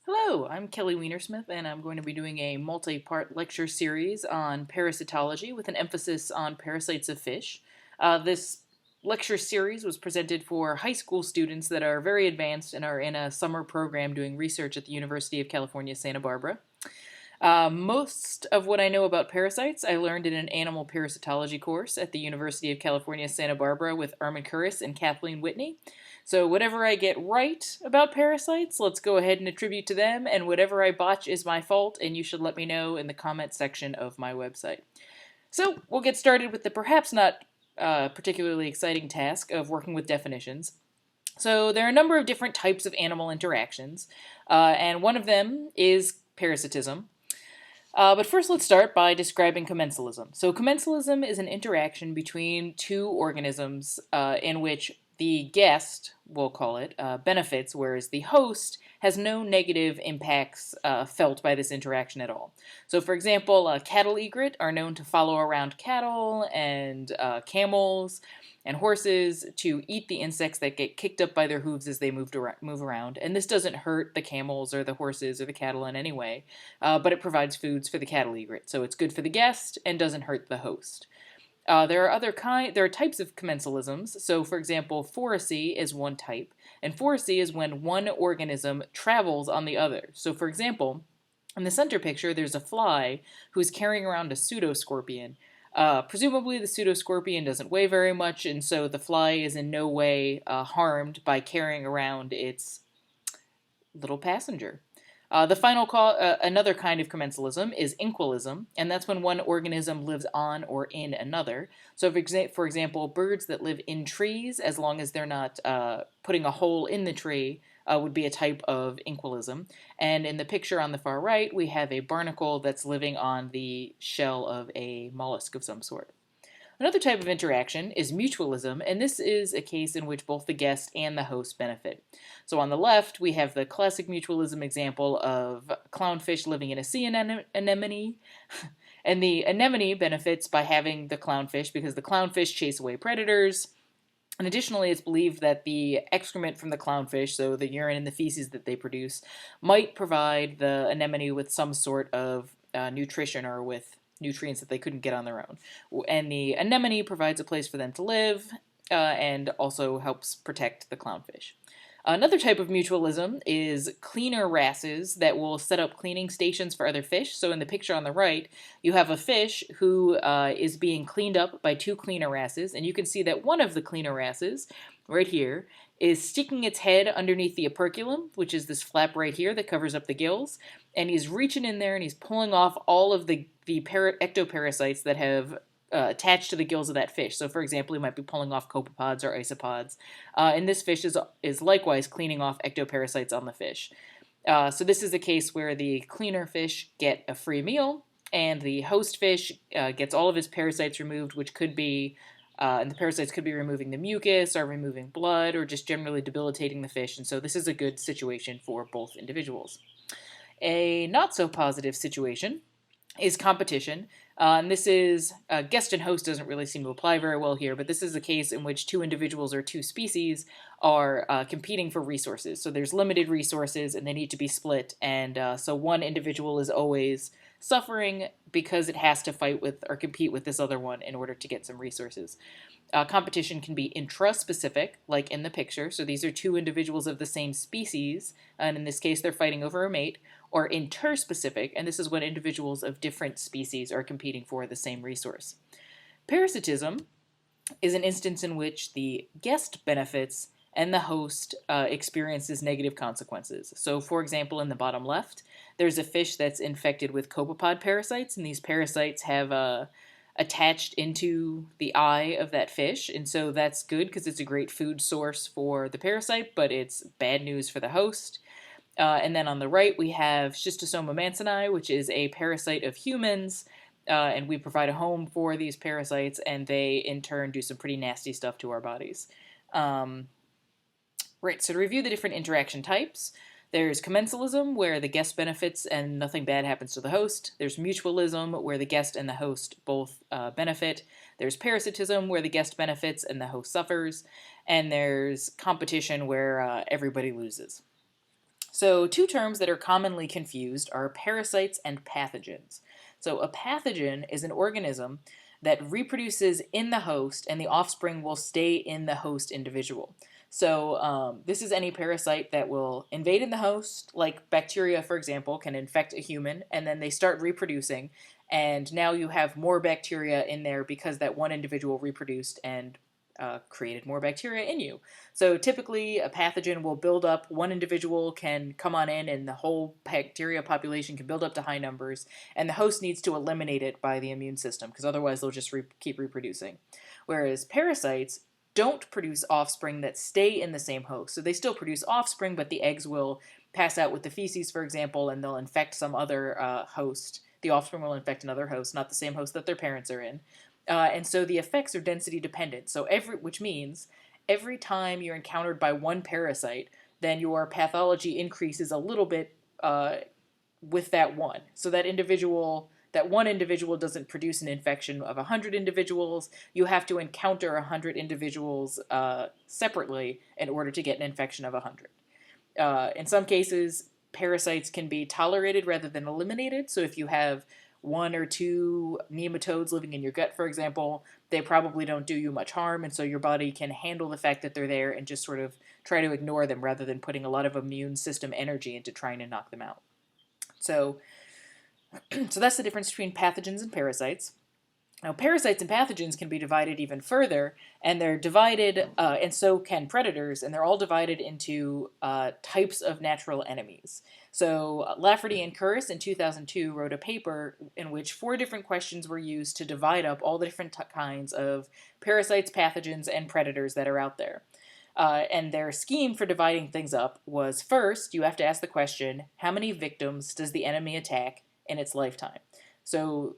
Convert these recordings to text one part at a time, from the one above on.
Hello, I'm Kelly Weinersmith, and I'm going to be doing a multi-part lecture series on parasitology with an emphasis on parasites of fish. This lecture series was presented for high school students that are very advanced and are in a summer program doing research at the University of California, Santa Barbara. Most of what I know about parasites I learned in an animal parasitology course at the University of California, Santa Barbara with Armin Curris and Kathleen Whitney. So whatever I get right about parasites, let's go ahead and attribute to them, and whatever I botch is my fault, and you should let me know in the comment section of my website. So we'll get started with the perhaps not particularly exciting task of working with definitions. So there are a number of different types of animal interactions, and one of them is parasitism. But first, let's start by describing commensalism. So, commensalism is an interaction between two organisms in which the guest, we'll call it, benefits, whereas the host has no negative impacts felt by this interaction at all. So, for example, cattle egret are known to follow around cattle and camels and horses to eat the insects that get kicked up by their hooves as they move around. And this doesn't hurt the camels or the horses or the cattle in any way, but it provides foods for the cattle egret. So it's good for the guest and doesn't hurt the host. There are types of commensalisms. So, for example, foracy is one type, and foracy is when one organism travels on the other. So, for example, in the center picture, there's a fly who's carrying around a pseudoscorpion. Presumably, the pseudoscorpion doesn't weigh very much, and so the fly is in no way harmed by carrying around its little passenger. Another kind of commensalism is inquilism, and that's when one organism lives on or in another. So, for example, birds that live in trees, as long as they're not putting a hole in the tree, would be a type of inquilism. And in the picture on the far right, we have a barnacle that's living on the shell of a mollusk of some sort. Another type of interaction is mutualism, and this is a case in which both the guest and the host benefit. So on the left, we have the classic mutualism example of clownfish living in a sea anemone. And the anemone benefits by having the clownfish because the clownfish chase away predators. And additionally, it's believed that the excrement from the clownfish, so the urine and the feces that they produce, might provide the anemone with some sort of nutrition or with nutrients that they couldn't get on their own. And the anemone provides a place for them to live and also helps protect the clownfish. Another type of mutualism is cleaner wrasses that will set up cleaning stations for other fish. So in the picture on the right, you have a fish who is being cleaned up by two cleaner wrasses, and you can see that one of the cleaner wrasses, right here, is sticking its head underneath the operculum, which is this flap right here that covers up the gills, and he's reaching in there and he's pulling off all of the ectoparasites that have attached to the gills of that fish. So, for example, he might be pulling off copepods or isopods. And this fish is likewise cleaning off ectoparasites on the fish. So this is a case where the cleaner fish get a free meal, and the host fish gets all of his parasites removed, which could be, and the parasites could be removing the mucus or removing blood or just generally debilitating the fish. And so this is a good situation for both individuals. A not so positive situation is competition. And this is, guest and host doesn't really seem to apply very well here, but this is a case in which two individuals or two species are competing for resources. So there's limited resources and they need to be split. And so one individual is always suffering because it has to fight with or compete with this other one in order to get some resources. Competition can be intraspecific, like in the picture. So these are two individuals of the same species, and in this case, they're fighting over a mate, or interspecific, and this is when individuals of different species are competing for the same resource. Parasitism is an instance in which the guest benefits and the host experiences negative consequences. So, for example, in the bottom left, there's a fish that's infected with copepod parasites, and these parasites have attached into the eye of that fish, and so that's good because it's a great food source for the parasite, but it's bad news for the host. And then on the right, we have Schistosoma mannsoni, which is a parasite of humans, and we provide a home for these parasites, and they, in turn, do some pretty nasty stuff to our bodies. Right, so to review the different interaction types, there's commensalism, where the guest benefits and nothing bad happens to the host. There's mutualism, where the guest and the host both benefit. There's parasitism, where the guest benefits and the host suffers. And there's competition, where everybody loses. So, two terms that are commonly confused are parasites and pathogens. So, a pathogen is an organism that reproduces in the host, and the offspring will stay in the host individual. So, this is any parasite that will invade in the host, like bacteria, for example, can infect a human, and then they start reproducing. And now you have more bacteria in there because that one individual reproduced and created more bacteria in you. So typically, a pathogen will build up. One individual can come on in, and the whole bacteria population can build up to high numbers. And the host needs to eliminate it by the immune system, because otherwise they'll just keep reproducing. Whereas parasites don't produce offspring that stay in the same host. So they still produce offspring, but the eggs will pass out with the feces, for example, and they'll infect some other host. The offspring will infect another host, not the same host that their parents are in. And so the effects are density dependent. So which means every time you're encountered by one parasite, then your pathology increases a little bit with that one. So that one individual doesn't produce an infection of 100 individuals. You have to encounter 100 individuals separately in order to get an infection of 100. In some cases, parasites can be tolerated rather than eliminated. So if you have one or two nematodes living in your gut, for example, they probably don't do you much harm, and so your body can handle the fact that they're there and just sort of try to ignore them rather than putting a lot of immune system energy into trying to knock them out. So, so that's the difference between pathogens and parasites. Now, parasites and pathogens can be divided even further, and they're divided, and so can predators, and they're all divided into types of natural enemies. So, Lafferty and Curris in 2002 wrote a paper in which 4 different questions were used to divide up all the different kinds of parasites, pathogens, and predators that are out there. And their scheme for dividing things up was, first, you have to ask the question, how many victims does the enemy attack in its lifetime? So,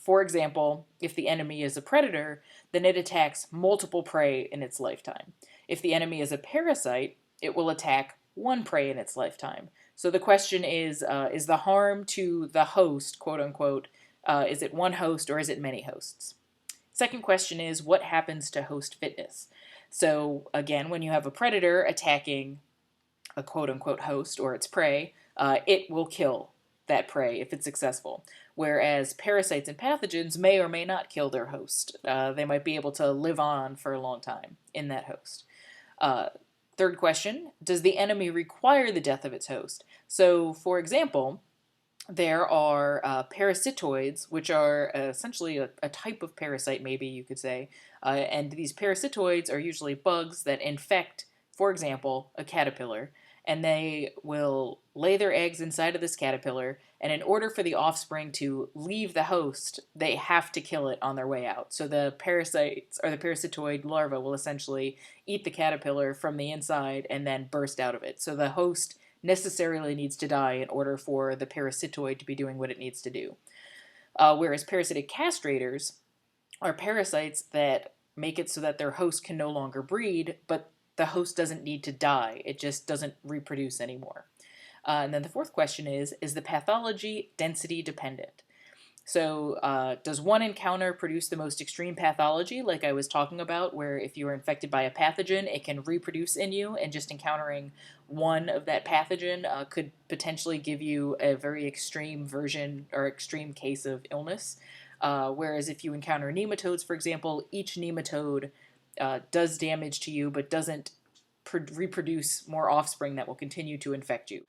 for example, if the enemy is a predator, then it attacks multiple prey in its lifetime. If the enemy is a parasite, it will attack one prey in its lifetime. So the question is the harm to the host, quote unquote, is it one host or is it many hosts? Second question is, what happens to host fitness? So again, when you have a predator attacking a quote unquote host or its prey, it will kill that prey if it's successful. Whereas parasites and pathogens may or may not kill their host. They might be able to live on for a long time in that host. Third question, does the enemy require the death of its host? So, for example, there are parasitoids, which are essentially a type of parasite, maybe you could say. And these parasitoids are usually bugs that infect, for example, a caterpillar. And they will lay their eggs inside of this caterpillar, and in order for the offspring to leave the host, they have to kill it on their way out. So the parasites, or the parasitoid larva, will essentially eat the caterpillar from the inside and then burst out of it. So the host necessarily needs to die in order for the parasitoid to be doing what it needs to do. Whereas parasitic castrators are parasites that make it so that their host can no longer breed, but the host doesn't need to die. It just doesn't reproduce anymore. And then the fourth question is the pathology density dependent? So does one encounter produce the most extreme pathology, like I was talking about, where if you are infected by a pathogen, it can reproduce in you, and just encountering one of that pathogen could potentially give you a very extreme version or extreme case of illness? Whereas if you encounter nematodes, for example, each nematode does damage to you, but doesn't reproduce more offspring that will continue to infect you.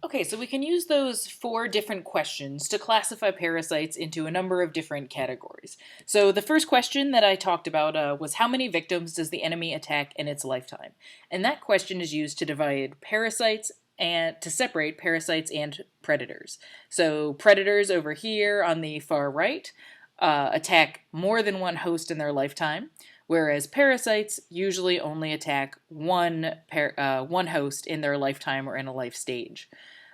Okay, so we can use those 4 different questions to classify parasites into a number of different categories. So the first question that I talked about was how many victims does the enemy attack in its lifetime? And that question is used to divide parasites and to separate parasites and predators. So predators over here on the far right attack more than one host in their lifetime, whereas parasites usually only attack one host in their lifetime or in a life stage.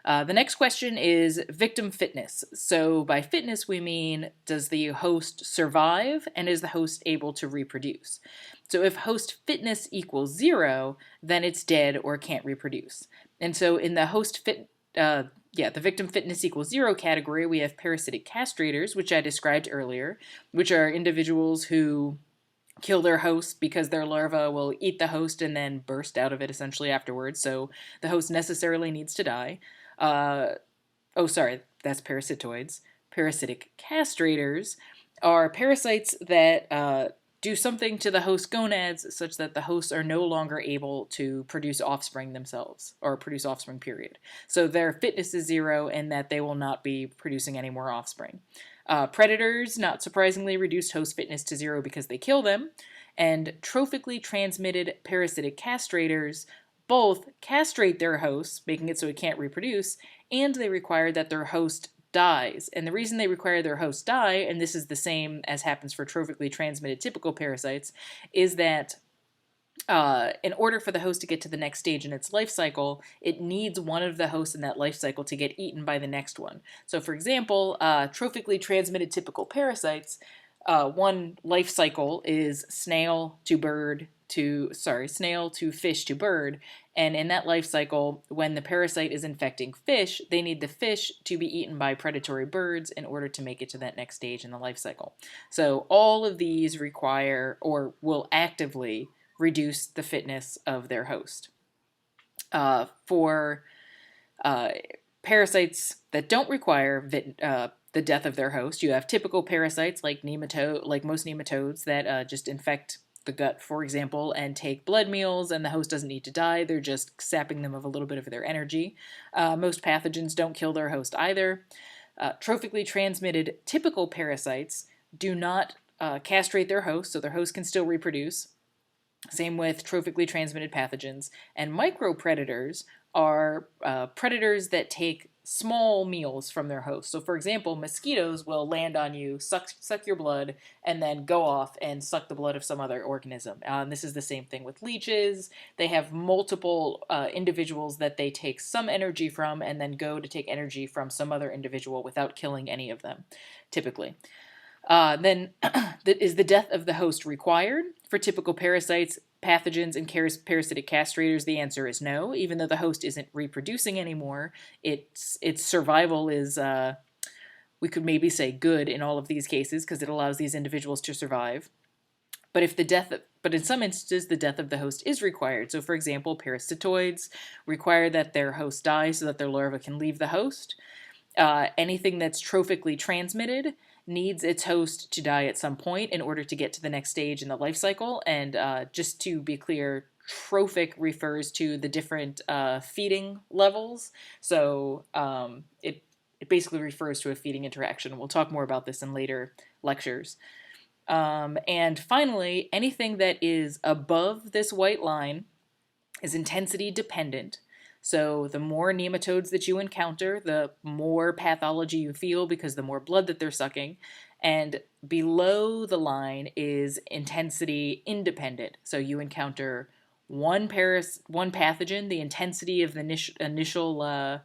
The next question is victim fitness. So by fitness we mean, does the host survive and is the host able to reproduce? So if host fitness equals 0, then it's dead or can't reproduce. And so in the the victim fitness equals 0 category, we have parasitic castrators, which I described earlier, which are individuals who kill their host because their larva will eat the host and then burst out of it essentially afterwards. So the host necessarily needs to die. Uh, oh, sorry, that's parasitoids. Parasitic castrators are parasites that do something to the host gonads such that the hosts are no longer able to produce offspring themselves, or produce offspring, period. So their fitness is zero and that they will not be producing any more offspring. Predators, not surprisingly, reduced host fitness to zero because they kill them. And trophically transmitted parasitic castrators both castrate their hosts, making it so it can't reproduce, and they require that their host dies. And the reason they require their host die, and this is the same as happens for trophically transmitted typical parasites, is that in order for the host to get to the next stage in its life cycle, it needs one of the hosts in that life cycle to get eaten by the next one. So, for example, trophically transmitted typical parasites, one life cycle is snail to fish to bird. And in that life cycle, when the parasite is infecting fish, they need the fish to be eaten by predatory birds in order to make it to that next stage in the life cycle. So all of these require or will actively reduce the fitness of their host. For parasites that don't require the death of their host, you have typical parasites like most nematodes that just infect the gut, for example, and take blood meals, and the host doesn't need to die. They're just sapping them of a little bit of their energy. Most pathogens don't kill their host either. Trophically transmitted typical parasites do not castrate their host, so their host can still reproduce. Same with trophically transmitted pathogens. And micropredators are predators that take small meals from their host. So, for example, mosquitoes will land on you, suck your blood, and then go off and suck the blood of some other organism. And this is the same thing with leeches. They have multiple individuals that they take some energy from and then go to take energy from some other individual without killing any of them, typically. Then is the death of the host required for typical parasites, pathogens, and parasitic castrators? The answer is no. Even though the host isn't reproducing anymore, its survival is, we could maybe say, good in all of these cases because it allows these individuals to survive. But in some instances, the death of the host is required. So, for example, parasitoids require that their host die so that their larva can leave the host. Anything that's trophically transmitted needs its host to die at some point in order to get to the next stage in the life cycle. And just to be clear, trophic refers to the different feeding levels. So it basically refers to a feeding interaction. We'll talk more about this in later lectures. And finally, anything that is above this white line is intensity dependent. So the more nematodes that you encounter, the more pathology you feel because the more blood that they're sucking. And below the line is intensity independent. So you encounter one pathogen, the intensity of the initial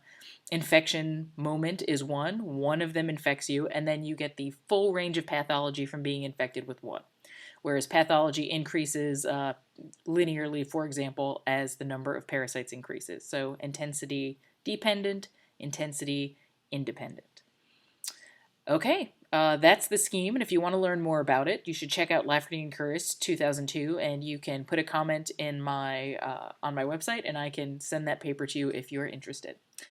infection moment is one of them infects you, and then you get the full range of pathology from being infected with one. Whereas pathology increases linearly, for example, as the number of parasites increases. So intensity dependent, intensity independent. Okay, that's the scheme, and if you want to learn more about it, you should check out Lafferty and Curris 2002, and you can put a comment in on my website, and I can send that paper to you if you're interested.